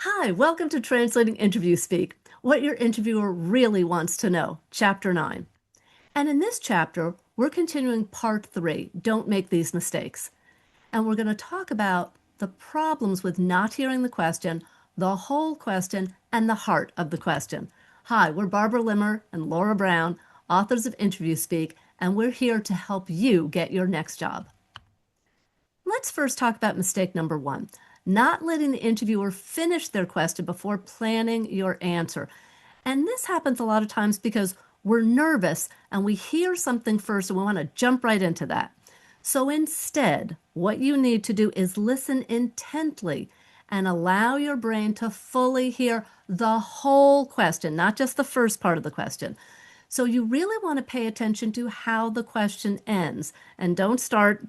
Hi, welcome to Translating Interview Speak, what your interviewer really wants to know, Chapter 9. And in this chapter, we're continuing Part 3, Don't Make These Mistakes. And we're going to talk about the problems with not hearing the question, the whole question, and the heart of the question. Hi, we're Barbara Limmer and Laura Brown, authors of Interview Speak, and we're here to help you get your next job. Let's first talk about mistake number one, not letting the interviewer finish their question before planning your answer. And this happens a lot of times because we're nervous and we hear something first and we want to jump right into that. So instead, what you need to do is listen intently and allow your brain to fully hear the whole question, not just the first part of the question. So you really want to pay attention to how the question ends and don't start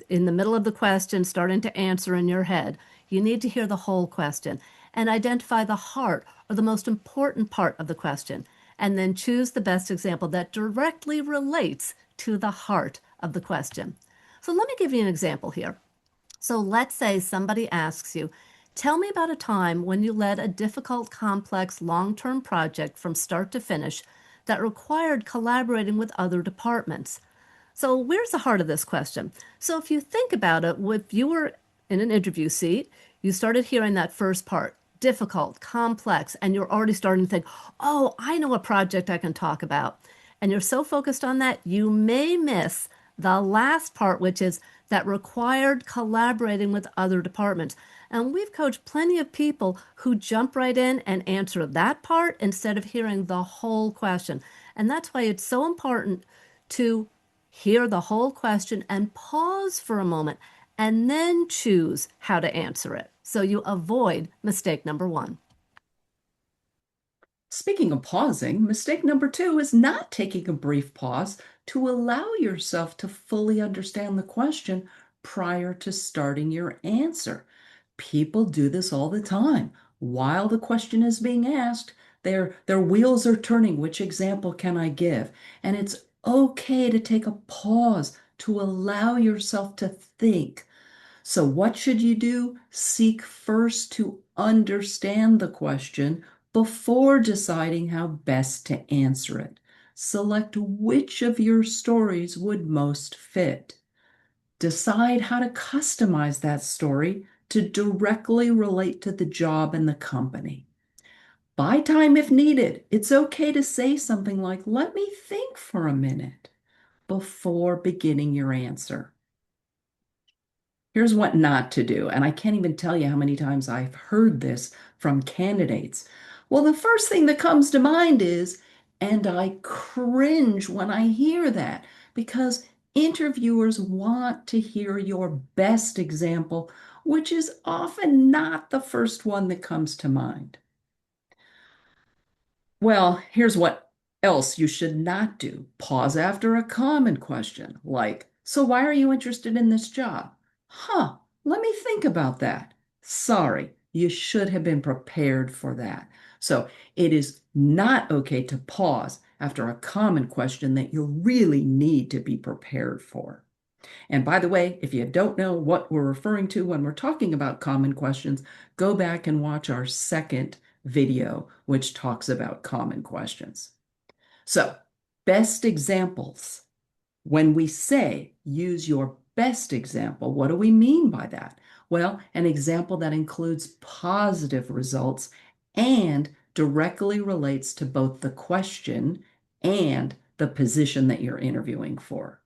in the middle of the question starting to answer in your head. You need to hear the whole question and identify the heart or the most important part of the question, and then choose the best example that directly relates to the heart of the question. So let me give you an example here. So let's say somebody asks you, tell me about a time when you led a difficult, complex, long-term project from start to finish that required collaborating with other departments. So where's the heart of this question? So if you think about it, if you were in an interview seat, you started hearing that first part, difficult, complex, and you're already starting to think, oh, I know a project I can talk about. And you're so focused on that, you may miss the last part, which is that required collaborating with other departments. And we've coached plenty of people who jump right in and answer that part instead of hearing the whole question. And that's why it's so important to hear the whole question and pause for a moment and then choose how to answer it so you avoid mistake number one. Speaking of pausing, mistake number two is not taking a brief pause to allow yourself to fully understand the question prior to starting your answer. People do this all the time. While the question is being asked, their wheels are turning. Which example can I give? And it's okay to take a pause to allow yourself to think. So, what should you do? Seek first to understand the question before deciding how best to answer it. Select which of your stories would most fit. Decide how to customize that story to directly relate to the job and the company. Buy time if needed. It's okay to say something like, let me think for a minute before beginning your answer. Here's what not to do. And I can't even tell you how many times I've heard this from candidates. Well, the first thing that comes to mind is, and I cringe when I hear that because interviewers want to hear your best example, which is often not the first one that comes to mind. Well, here's what else you should not do. Pause after a common question, like, so why are you interested in this job? Huh, let me think about that. Sorry, you should have been prepared for that. So it is not okay to pause after a common question that you really need to be prepared for. And by the way, if you don't know what we're referring to when we're talking about common questions, go back and watch our second video, which talks about common questions. So, best examples. When we say use your best example, what do we mean by that? Well, an example that includes positive results and directly relates to both the question and the position that you're interviewing for.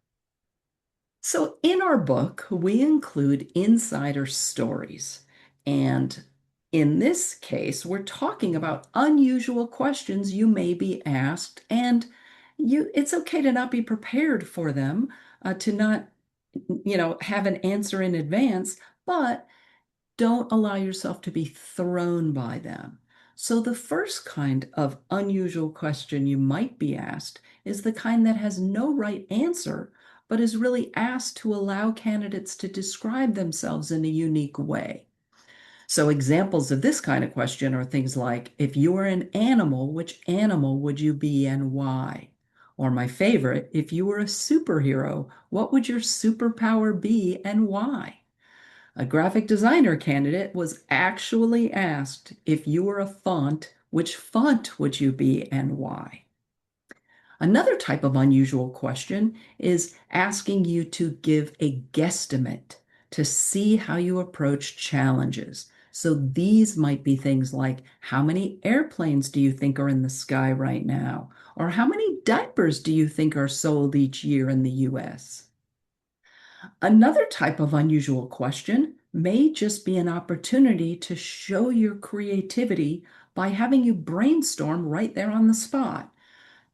So, in our book, we include insider stories. And in this case, we're talking about unusual questions you may be asked, and it's okay to not be prepared for them, to not, have an answer in advance, but don't allow yourself to be thrown by them. So, the first kind of unusual question you might be asked is the kind that has no right answer, but is really asked to allow candidates to describe themselves in a unique way. So, examples of this kind of question are things like, if you were an animal, which animal would you be and why? Or my favorite, if you were a superhero, what would your superpower be and why? A graphic designer candidate was actually asked, if you were a font, which font would you be and why? Another type of unusual question is asking you to give a guesstimate to see how you approach challenges. So these might be things like, how many airplanes do you think are in the sky right now? Or how many diapers do you think are sold each year in the US? Another type of unusual question may just be an opportunity to show your creativity by having you brainstorm right there on the spot.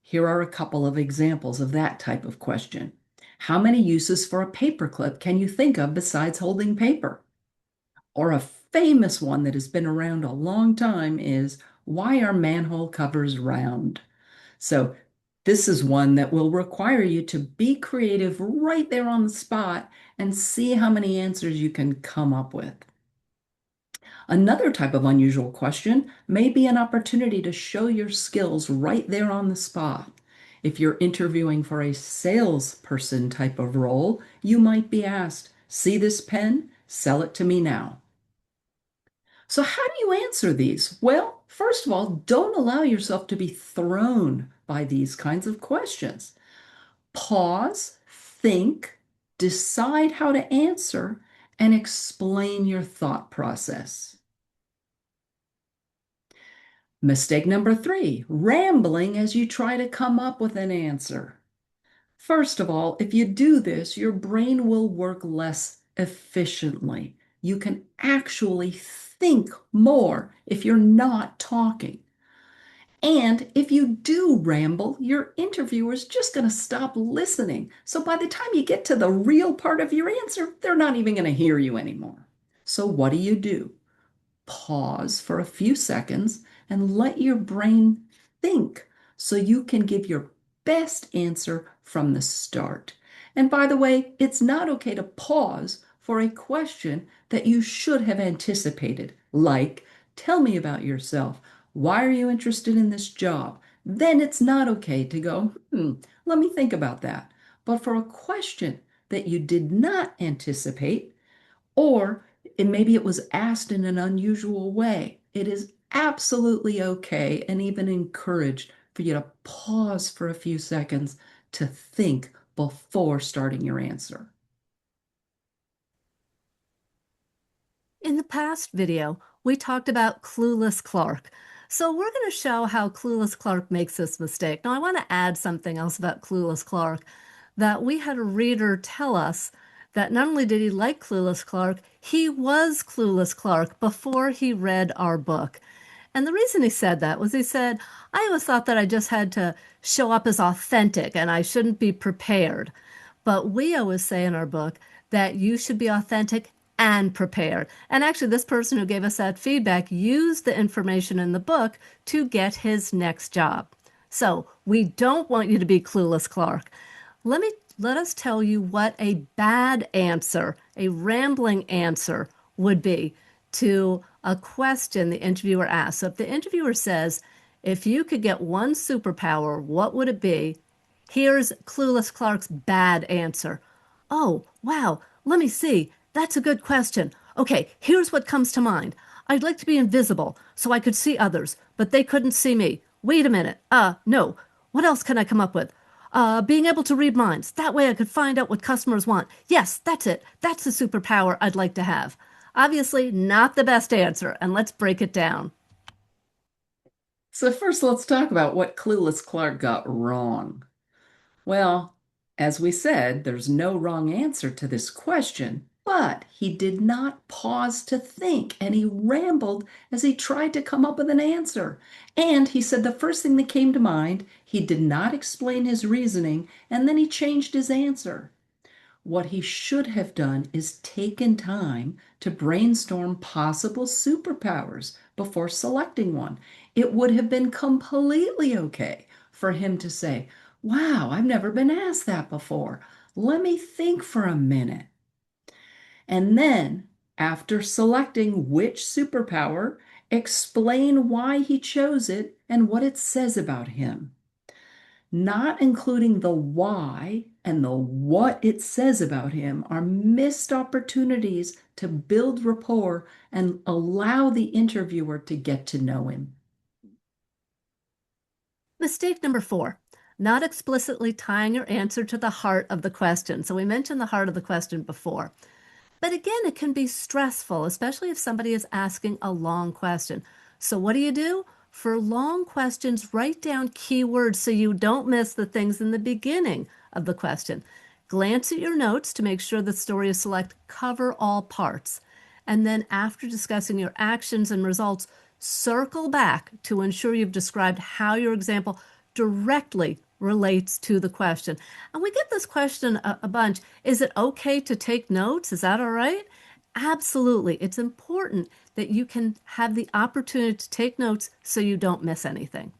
Here are a couple of examples of that type of question. How many uses for a paperclip can you think of besides holding paper? Or a famous one that has been around a long time is, why are manhole covers round? So this is one that will require you to be creative right there on the spot and see how many answers you can come up with. Another type of unusual question may be an opportunity to show your skills right there on the spot. If you're interviewing for a salesperson type of role, you might be asked, see this pen? Sell it to me now. So, how do you answer these? Well, first of all, don't allow yourself to be thrown by these kinds of questions. Pause, think, decide how to answer, and explain your thought process. Mistake number 3, rambling as you try to come up with an answer. First of all, if you do this, your brain will work less efficiently. You can actually think more if you're not talking. And if you do ramble, your interviewer's just going to stop listening. So by the time you get to the real part of your answer, they're not even going to hear you anymore. So what do? Pause for a few seconds and let your brain think so you can give your best answer from the start. And by the way, it's not okay to pause for a question that you should have anticipated, like, tell me about yourself. Why are you interested in this job? Then it's not okay to go, let me think about that. But for a question that you did not anticipate, or maybe it was asked in an unusual way, it is absolutely okay and even encouraged for you to pause for a few seconds to think before starting your answer. In the past video, we talked about Clueless Clark. So we're going to show how Clueless Clark makes this mistake. Now, I want to add something else about Clueless Clark, that we had a reader tell us that not only did he like Clueless Clark, he was Clueless Clark before he read our book. And the reason he said that was he said, I always thought that I just had to show up as authentic and I shouldn't be prepared. But we always say in our book that you should be authentic and prepared. And actually, this person who gave us that feedback used the information in the book to get his next job. So we don't want you to be Clueless Clark. Let us tell you what a bad answer, a rambling answer, would be to a question the interviewer asks. So if the interviewer says, if you could get one superpower, what would it be? Here's Clueless Clark's bad answer. Oh, wow, let me see. That's a good question. Okay, here's what comes to mind. I'd like to be invisible so I could see others, but they couldn't see me. Wait a minute. No. What else can I come up with? Being able to read minds. That way I could find out what customers want. Yes, that's it. That's the superpower I'd like to have. Obviously, not the best answer, and let's break it down. So first, let's talk about what Clueless Clark got wrong. Well, as we said, there's no wrong answer to this question, but he did not pause to think and he rambled as he tried to come up with an answer. And he said the first thing that came to mind, he did not explain his reasoning, and then he changed his answer. What he should have done is taken time to brainstorm possible superpowers before selecting one. It would have been completely okay for him to say, wow, I've never been asked that before. Let me think for a minute. And then, after selecting which superpower, explain why he chose it and what it says about him. Not including the why and the what it says about him are missed opportunities to build rapport and allow the interviewer to get to know him. Mistake number 4, not explicitly tying your answer to the heart of the question. So we mentioned the heart of the question before. But again, it can be stressful, especially if somebody is asking a long question. So what do? For long questions, write down keywords so you don't miss the things in the beginning of the question. Glance at your notes to make sure the story you select cover all parts. And then after discussing your actions and results, circle back to ensure you've described how your example directly relates to the question. And we get this question a bunch. Is it okay to take notes? Is that all right? Absolutely. It's important that you can have the opportunity to take notes so you don't miss anything.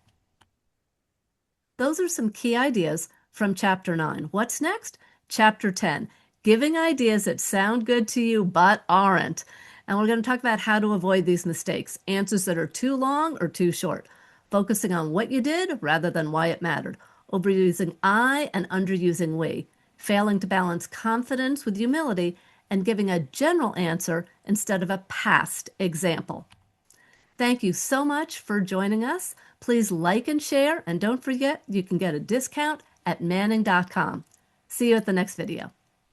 Those are some key ideas from Chapter 9. What's next? Chapter 10, giving ideas that sound good to you but aren't. And we're going to talk about how to avoid these mistakes, answers that are too long or too short, focusing on what you did rather than why it mattered, overusing I and underusing we, failing to balance confidence with humility, and giving a general answer instead of a past example. Thank you so much for joining us. Please like and share, and don't forget you can get a discount at Manning.com. See you at the next video.